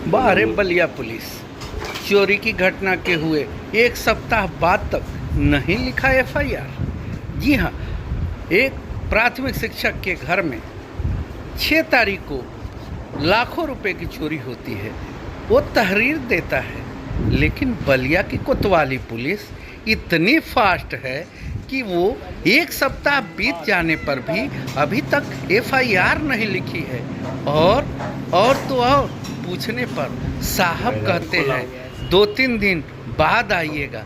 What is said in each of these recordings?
बाहर बलिया पुलिस चोरी की घटना के हुए एक सप्ताह बाद तक नहीं लिखा एफआईआर। जी हाँ, एक प्राथमिक शिक्षक के घर में 6 तारीख को लाखों रुपए की चोरी होती है। वो तहरीर देता है, लेकिन बलिया की कोतवाली पुलिस इतनी फास्ट है कि वो एक सप्ताह बीत जाने पर भी अभी तक एफआईआर नहीं लिखी है। और पूछने पर साहब कहते हैं 2-3 दिन बाद आइएगा,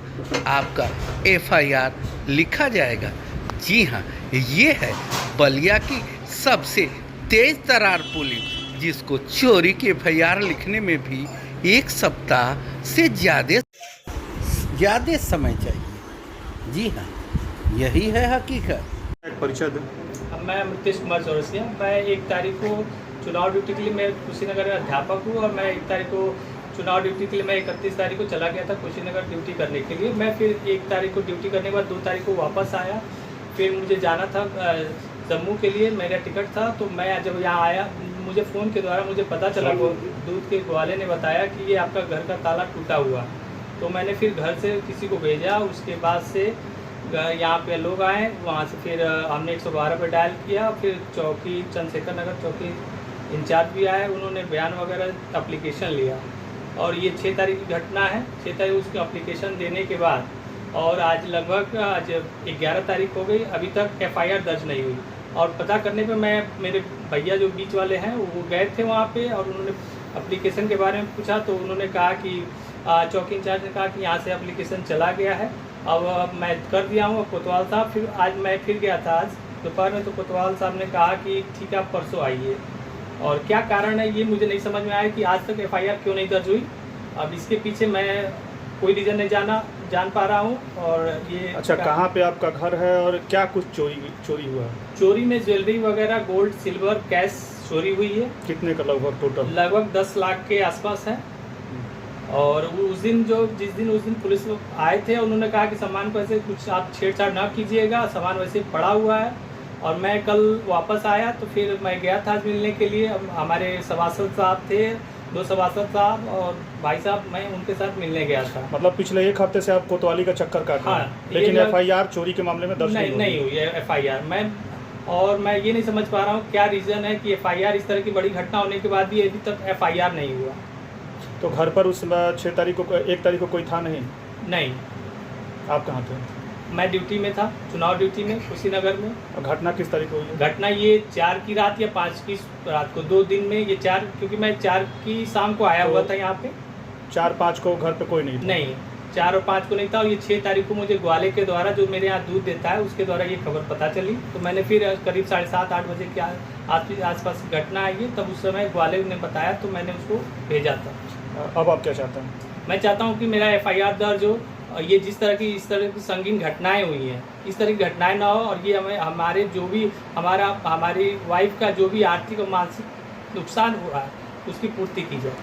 आपका एफआईआर लिखा जाएगा। जी हाँ, ये है बलिया की सबसे तेज तर्रार पुलिस, जिसको चोरी के एफआईआर लिखने में भी एक सप्ताह से ज़्यादा समय चाहिए। जी हाँ, यही है हकीकत। परिचय दें। मैं मुकेश कुमार चौरसिया। मैं 1 तारीख को चुनाव ड्यूटी के लिए मैं कुशीनगर में अध्यापक हूँ और मैं 1 तारीख को चुनाव ड्यूटी के लिए मैं 31 तारीख को चला गया था कुशीनगर ड्यूटी करने के लिए। मैं फिर 1 तारीख को ड्यूटी करने के बाद 2 तारीख को वापस आया। फिर मुझे जाना था जम्मू के लिए, मेरा टिकट था। तो मैं जब यहाँ आया, मुझे फ़ोन के द्वारा मुझे पता चला, दूध के ग्वाले ने बताया कि ये आपका घर का ताला टूटा हुआ। तो मैंने फिर घर से किसी को भेजा। उसके बाद से यहाँ पे लोग आए, वहाँ से फिर हमने 112 पर डायल किया। फिर चौकी चंद्रशेखर नगर चौकी इंचार्ज भी आए, उन्होंने बयान वगैरह एप्लीकेशन लिया। और ये 6 तारीख की घटना है। 6 तारीख उसकी एप्लीकेशन देने के बाद और आज लगभग 11 तारीख हो गई, अभी तक एफआईआर दर्ज नहीं हुई। और पता करने पे मेरे भैया जो बीच वाले हैं वो गए थे वहाँ पे और उन्होंने एप्लीकेशन के बारे में पूछा। तो उन्होंने कहा कि चौकी इंचार्ज ने कहा कि यहाँ से एप्लीकेशन चला गया है, अब मैं कर दिया हूँ। कोतवाल साहब फिर आज मैं फिर गया था आज दोपहर में, तो कोतवाल साहब ने कहा कि ठीक है आप परसों आइए। और क्या कारण है ये मुझे नहीं समझ में आया कि आज तक एफआईआर क्यों नहीं दर्ज हुई। अब इसके पीछे मैं कोई रीज़न नहीं जान पा रहा हूँ। और ये अच्छा, कहाँ पे आपका घर है और क्या कुछ चोरी हुआ है? चोरी में ज्वेलरी वगैरह, गोल्ड सिल्वर कैश चोरी हुई है। कितने का लगभग टोटल? लगभग 10 लाख के आसपास है। और उस दिन पुलिस लोग आए थे, उन्होंने कहा कि सामान को ऐसे कुछ आप छेड़छाड़ ना कीजिएगा, सामान वैसे पड़ा हुआ है। और मैं कल वापस आया तो फिर मैं गया था मिलने के लिए। हमारे सभासद साहब थे, 2 सभासद साहब और भाई साहब, मैं उनके साथ मिलने गया था। मतलब पिछले 1 हफ्ते से आप कोतवाली का चक्कर काट रहे हैं? हाँ, लेकिन एफआईआर चोरी के मामले में दर्ज नहीं हुई है एफआईआर। मैं ये नहीं समझ पा रहा हूँ क्या रीज़न है कि एफआईआर इस तरह की बड़ी घटना होने के बाद भी अभी तक एफआईआर नहीं हुआ। तो घर पर उस 1 तारीख को कोई था नहीं? नहीं। आप कहाँ थे? मैं ड्यूटी में था, चुनाव ड्यूटी में कुशीनगर में। और घटना किस तारीख को हुई है? घटना ये 4 की रात या 5 की रात को, 2 दिन में। ये 4, क्योंकि मैं 4 की शाम को आया हुआ था यहाँ पे। 4-5 को घर पे कोई नहीं था? नहीं, 4 और 5 को नहीं था। और ये 6 तारीख को मुझे ग्वाले के द्वारा, जो मेरे यहाँ दूध देता है, उसके द्वारा ये खबर पता चली। तो मैंने फिर करीब 7:30-8 बजे के आसपास घटना आई है, तब उस समय ग्वाले ने बताया तो मैंने उसको भेजा था। अब आप क्या चाहते हैं? मैं चाहता हूँ कि मेरा एफआईआर दर्ज हो। ये इस तरह की संगीन घटनाएं हुई हैं, इस तरह की घटनाएं ना हो। और ये हमारे जो भी हमारी वाइफ का जो भी आर्थिक और मानसिक नुकसान हो रहा है, उसकी पूर्ति की जाए।